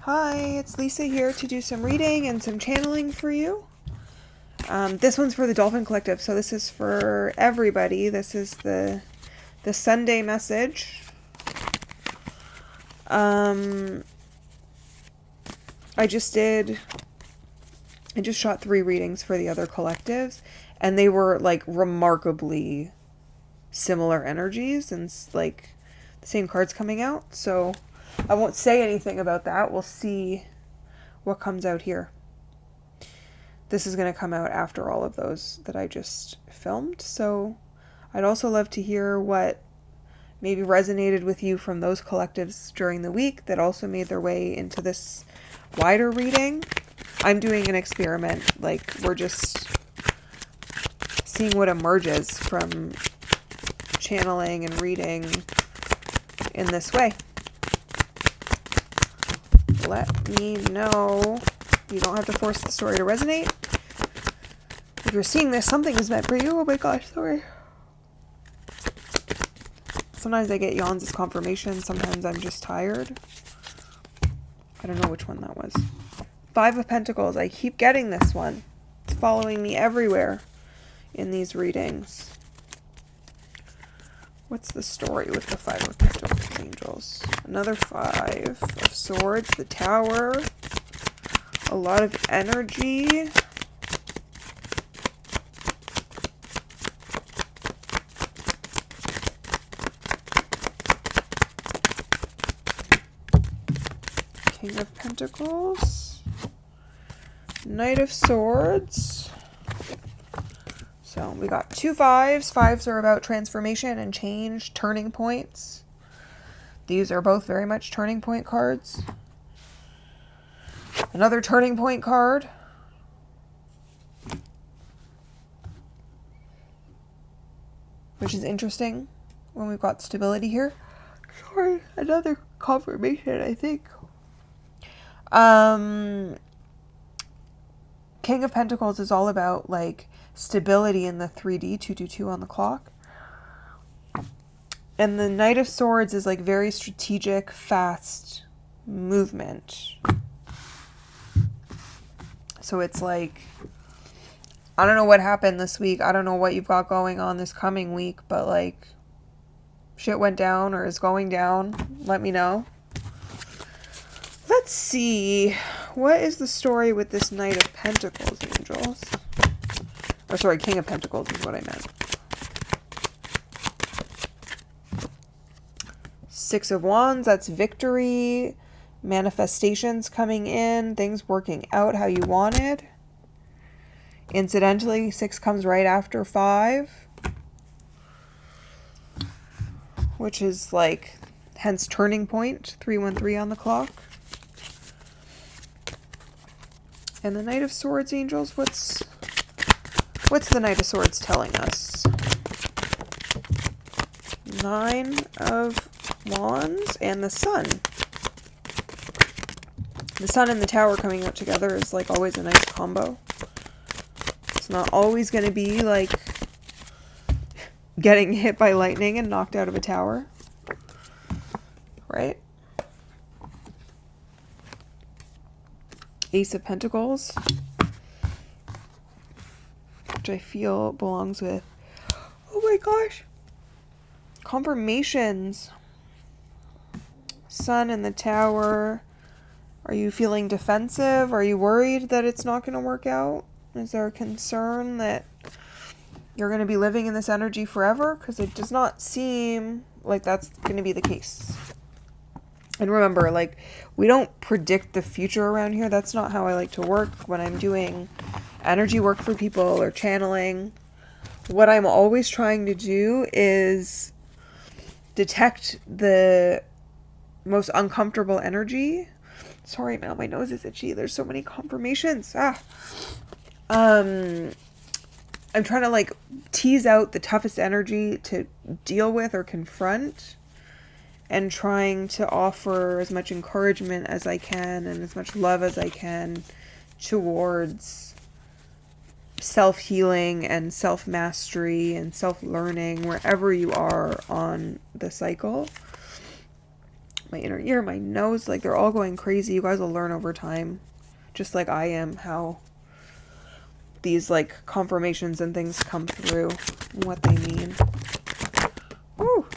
Hi, it's Lisa here to do some reading and some channeling for you. This one's for the Dolphin Collective, so this is for everybody. This is the Sunday message. I just shot 3 readings for the other collectives, and they were like remarkably similar energies and like the same cards coming out. So I won't say anything about that. We'll see what comes out here. This is going to come out after all of those that I just filmed. So I'd also love to hear what maybe resonated with you from those collectives during the week that also made their way into this wider reading. I'm doing an experiment. Like, we're just seeing what emerges from channeling and reading in this way. Let me know. You don't have to force the story to resonate. If you're seeing this, something is meant for you. Oh my gosh, sorry. Sometimes I get yawns as confirmation. Sometimes I'm just tired. I don't know which one that was. 5 of Pentacles. I keep getting this one. It's following me everywhere in these readings. What's the story with the 5 of Pentacles, angels? Another 5 of Swords, the Tower. A lot of energy. King of Pentacles. Knight of Swords. So we got 2 5s. 5s are about transformation and change, turning points. These are both very much turning point cards. Another turning point card. Which is interesting when we've got stability here. Sorry, another confirmation, I think. King of Pentacles is all about like stability in the 3D, 222 on the clock. And the Knight of Swords is like very strategic, fast movement. So it's like, I don't know what happened this week. I don't know what you've got going on this coming week, but like shit went down or is going down. Let me know. Let's see. What is the story with this Knight of Pentacles, angels? Or sorry, King of Pentacles is what I meant. 6 of Wands, that's victory. Manifestations coming in. Things working out how you wanted. Incidentally, 6 comes right after 5. Which is like, hence turning point. 313 on the clock. And the Knight of Swords, angels, what's the Knight of Swords telling us? 9 of Wands and the Sun. The Sun and the Tower coming out together is like always a nice combo. It's not always going to be like getting hit by lightning and knocked out of a tower. Right? Ace of Pentacles, which I feel belongs with, oh my gosh, confirmations. Sun in the Tower. Are you feeling defensive? Are you worried that it's not going to work out? Is there a concern that you're going to be living in this energy forever? Because it does not seem like that's going to be the case. And remember, like, we don't predict the future around here. That's not how I like to work when I'm doing energy work for people or channeling. What I'm always trying to do is detect the most uncomfortable energy. Sorry, now my nose is itchy. There's so many confirmations. I'm trying to like tease out the toughest energy to deal with or confront, and trying to offer as much encouragement as I can and as much love as I can towards self-healing and self-mastery and self-learning wherever you are on the cycle. my inner ear, my nose, like they're all going crazy. You guys will learn over time, just like I am, how these like confirmations and things come through and what they mean. Woo!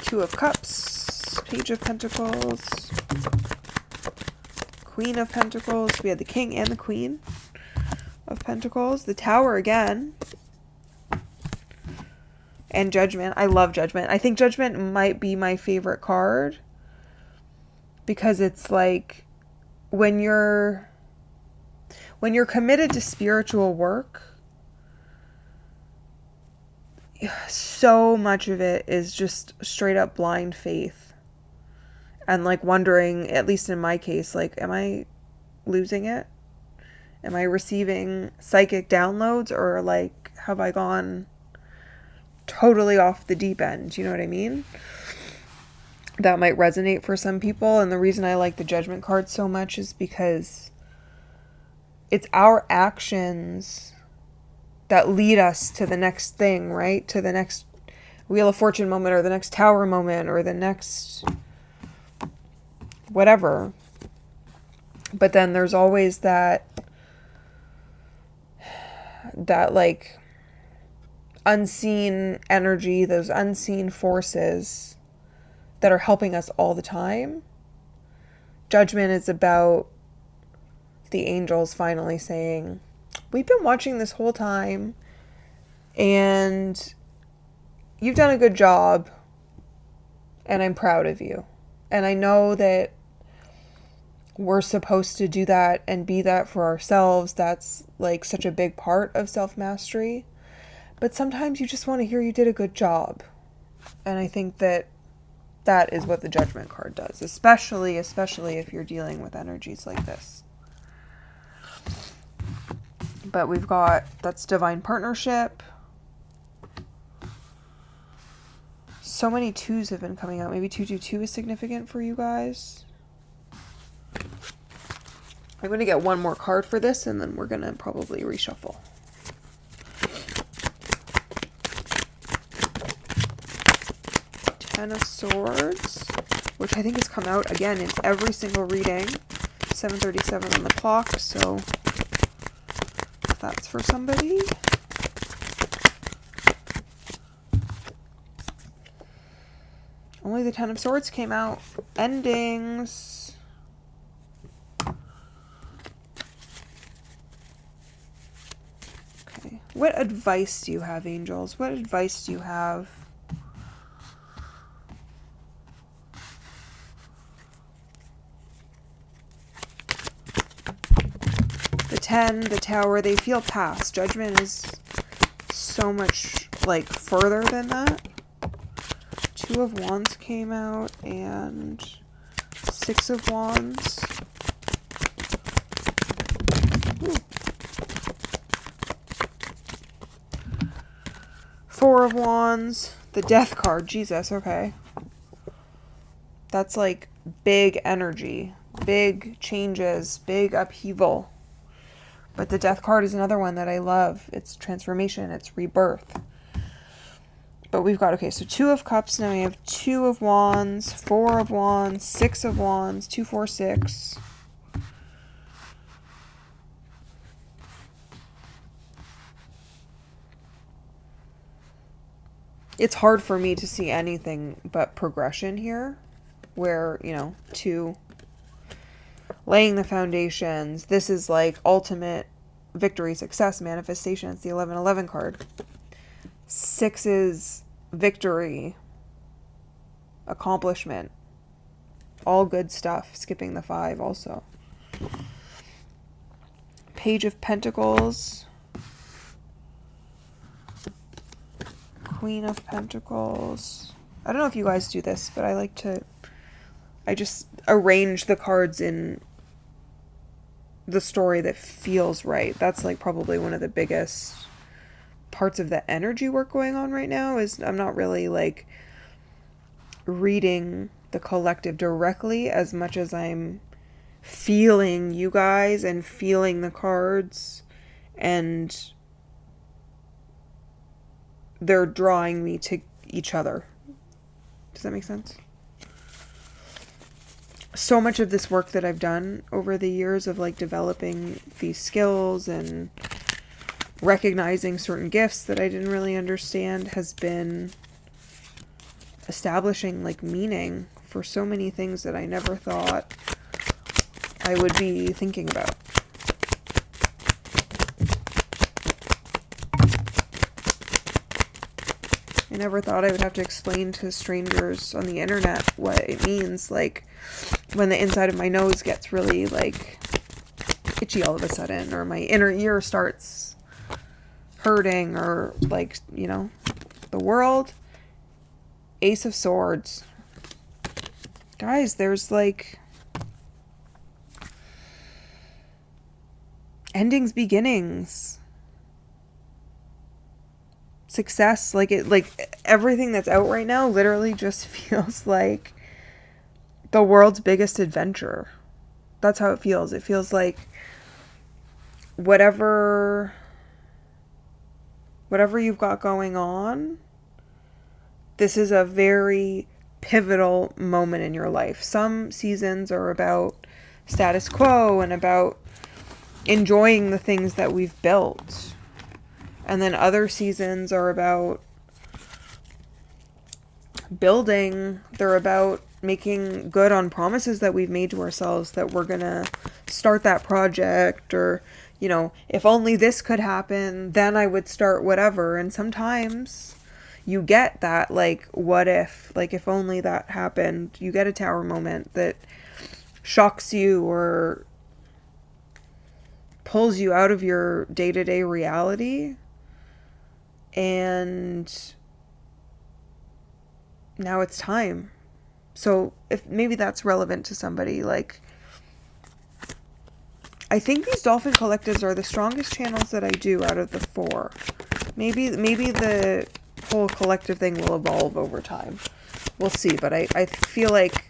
Two of Cups, Page of Pentacles, Queen of Pentacles. We had the King and the Queen of Pentacles, the Tower again, and Judgment. I love Judgment. I think Judgment might be my favorite card because it's like when you're committed to spiritual work, so much of it is just straight up blind faith and like wondering, at least in my case, like, am I losing it? Am I receiving psychic downloads, or like have I gone totally off the deep end? You know what I mean? That might resonate for some people. And the reason I like the Judgment card so much is because it's our actions that lead us to the next thing, right? To the next Wheel of Fortune moment, or the next Tower moment, or the next whatever. But then there's always that like unseen energy, those unseen forces that are helping us all the time. Judgment is about the angels finally saying, we've been watching this whole time and you've done a good job and I'm proud of you. And I know that we're supposed to do that and be that for ourselves. That's like such a big part of self-mastery. But sometimes you just want to hear you did a good job. And I think that that is what the Judgment card does, especially if you're dealing with energies like this. But we've got, that's Divine Partnership. So many twos have been coming out. Maybe 222 is significant for you guys. I'm going to get one more card for this, and then we're going to probably reshuffle. Ten of Swords, which I think has come out again in every single reading. 7:37 on the clock, so if that's for somebody. Only the Ten of Swords came out. Endings. Okay. What advice do you have, angels? What advice do you have? The 10, the Tower, they feel past. Judgment is so much like further than that. Two of Wands came out and Six of Wands. Ooh. Four of Wands. The Death card. Jesus, okay. That's like big energy, big changes, big upheaval. But the Death card is another one that I love. It's transformation, it's rebirth. But we've got, okay, so Two of Cups, now we have Two of Wands, Four of Wands, Six of Wands, 2, 4, 6. It's hard for me to see anything but progression here, where, you know, 2, laying the foundations. This is like ultimate victory, success, manifestation. It's the 1111 card. 6 is victory, accomplishment, all good stuff. Skipping the 5 also. Page of Pentacles, Queen of Pentacles. I don't know if you guys do this, but I just arrange the cards in the story that feels right. That's like probably one of the biggest parts of the energy work going on right now, is I'm not really like reading the collective directly as much as I'm feeling you guys and feeling the cards and they're drawing me to each other. Does that make sense? So much of this work that I've done over the years of like developing these skills and recognizing certain gifts that I didn't really understand has been establishing like meaning for so many things that I never thought I would be thinking about. I never thought I would have to explain to strangers on the internet what it means, like when the inside of my nose gets really like itchy all of a sudden, or my inner ear starts hurting, or like, you know, the world. Ace of Swords. Guys, there's like endings, beginnings, success. Like it, like everything that's out right now literally just feels like the world's biggest adventure. That's how it feels. It feels like whatever you've got going on, this is a very pivotal moment in your life. Some seasons are about status quo and about enjoying the things that we've built. And then other seasons are about building. They're about making good on promises that we've made to ourselves that we're gonna start that project, or, you know, if only this could happen, then I would start whatever. And sometimes you get that, like, what if, like, if only that happened. You get a tower moment that shocks you or pulls you out of your day-to-day reality. And now it's time. So if maybe that's relevant to somebody, like, I think these Dolphin Collectives are the strongest channels that I do out of the 4. Maybe the whole collective thing will evolve over time. We'll see. But I feel like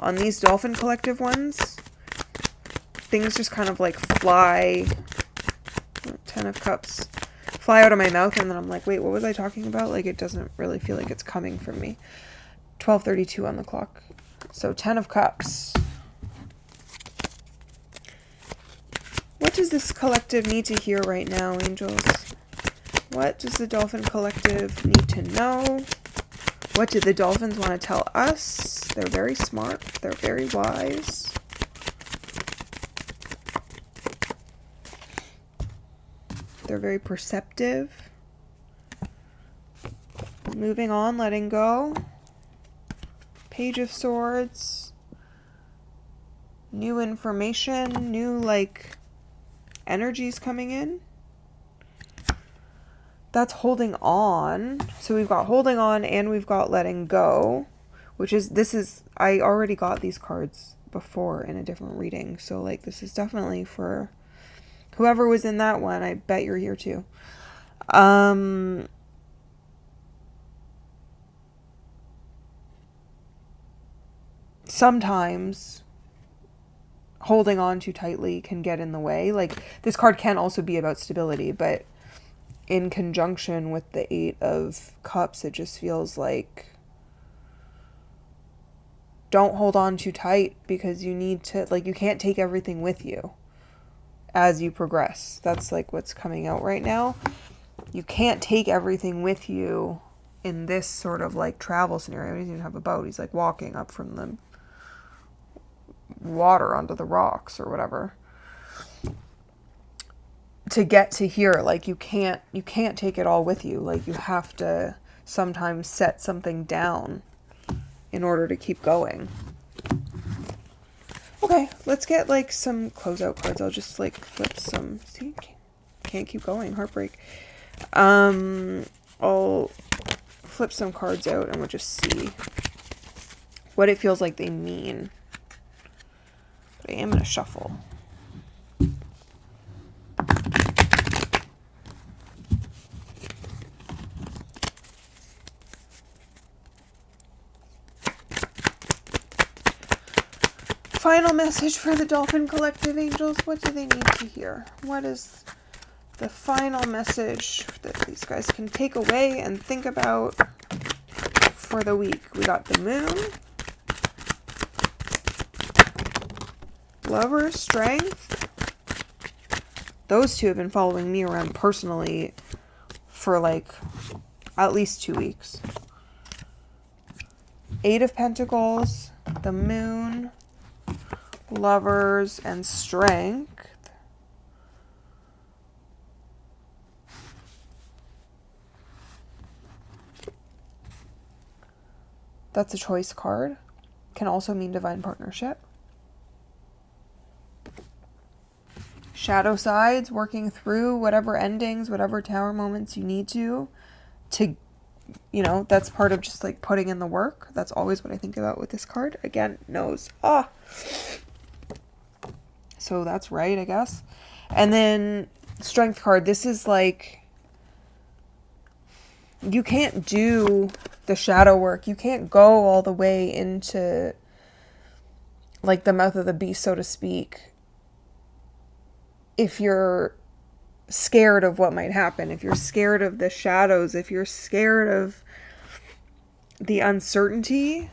on these Dolphin Collective ones, things just kind of like fly. 10 of Cups. Fly out of my mouth, and then I'm like, wait, what was I talking about? Like, it doesn't really feel like it's coming from me. 12:32 on the clock. So 10 of Cups. What does this collective need to hear right now, angels? What does the Dolphin Collective need to know? What do the dolphins want to tell us? They're very smart. They're very wise. They're very perceptive. Moving on, letting go. Page of Swords. New information, new, like, energies coming in. That's holding on. So we've got holding on and we've got letting go, which is, I already got these cards before in a different reading. So, like, this is definitely for whoever was in that one. I bet you're here too. Sometimes holding on too tightly can get in the way. Like, this card can also be about stability, but in conjunction with the 8 of Cups, it just feels like don't hold on too tight, because you need to, like, you can't take everything with you as you progress. That's like what's coming out right now. You can't take everything with you in this sort of like travel scenario. He doesn't even have a boat. He's like walking up from the water onto the rocks or whatever to get to here. Like, you can't take it all with you. Like, you have to sometimes set something down in order to keep going. Okay, let's get like some closeout cards. I'll just like flip some. See, can't keep going. Heartbreak. I'll flip some cards out and we'll just see what it feels like they mean. But I am gonna shuffle. Final message for the Dolphin Collective, angels. What do they need to hear? What is the final message that these guys can take away and think about for the week. We got the moon, Lover, Strength. Those two have been following me around personally for like at least 2 weeks. Eight of Pentacles, the moon, Lovers, and Strength. That's a choice card. Can also mean divine partnership. Shadow sides, working through whatever endings, whatever tower moments you need to, you know, that's part of just like putting in the work. That's always what I think about with this card. Again, nose. So that's right, I guess. And then Strength card. This is like, you can't do the shadow work. You can't go all the way into like the mouth of the beast, so to speak, if you're scared of what might happen, if you're scared of the shadows, if you're scared of the uncertainty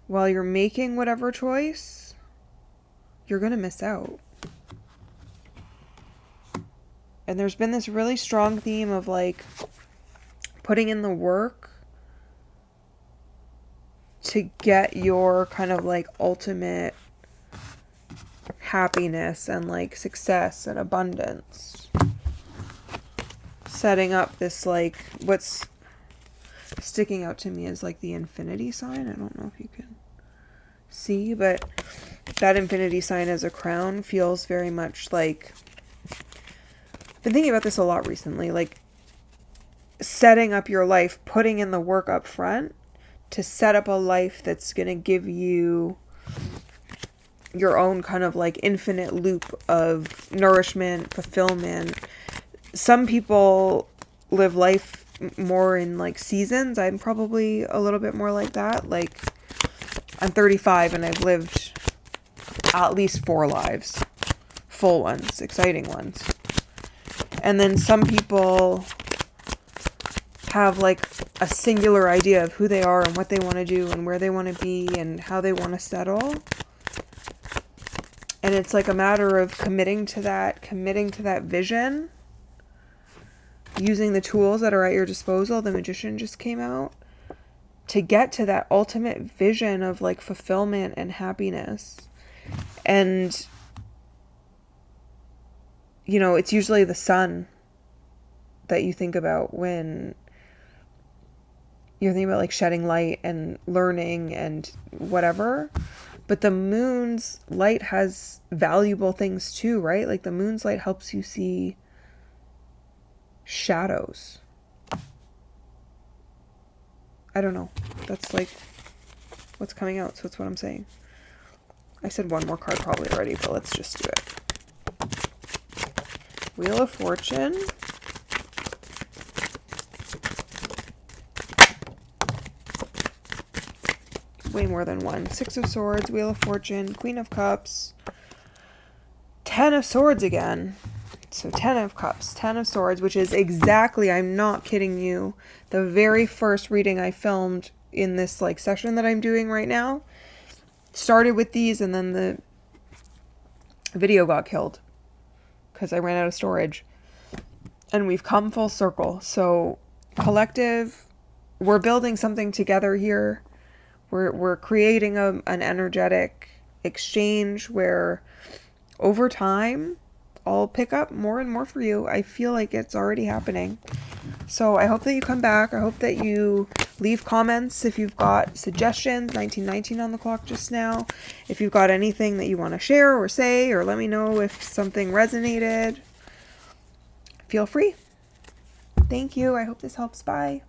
while you're making whatever choice, you're going to miss out. And there's been this really strong theme of like putting in the work to get your kind of like ultimate happiness and like success and abundance. Setting up this like, what's sticking out to me is like the infinity sign. I don't know if you can see, but that infinity sign as a crown feels very much like, I've been thinking about this a lot recently, like setting up your life, putting in the work up front to set up a life that's going to give you your own kind of like infinite loop of nourishment, fulfillment. Some people live life more in like seasons. I'm probably a little bit more like that. Like I'm 35 and I've lived at least 4 lives, full ones, exciting ones. And then some people have like a singular idea of who they are and what they want to do and where they want to be and how they want to settle. And it's like a matter of committing to that vision, using the tools that are at your disposal. The Magician just came out, to get to that ultimate vision of like fulfillment and happiness. And, you know, it's usually the sun that you think about when you're thinking about like shedding light and learning and whatever. But the moon's light has valuable things too, right? Like the moon's light helps you see shadows. I don't know. That's like what's coming out. So that's what I'm saying. I said one more card probably already, but let's just do it. Wheel of Fortune. Way more than one. 6 of Swords, Wheel of Fortune, Queen of Cups, 10 of Swords again. So 10 of Cups, 10 of Swords, which is exactly, I'm not kidding you, the very first reading I filmed in this like session that I'm doing right now. Started with these and then the video got killed because I ran out of storage. And we've come full circle. So collective, we're building something together here. We're creating an energetic exchange where over time I'll pick up more and more for you. I feel like it's already happening. So I hope that you come back. I hope that you leave comments if you've got suggestions. 1919 on the clock just now. If you've got anything that you want to share or say, or let me know if something resonated, feel free. Thank you. I hope this helps. Bye.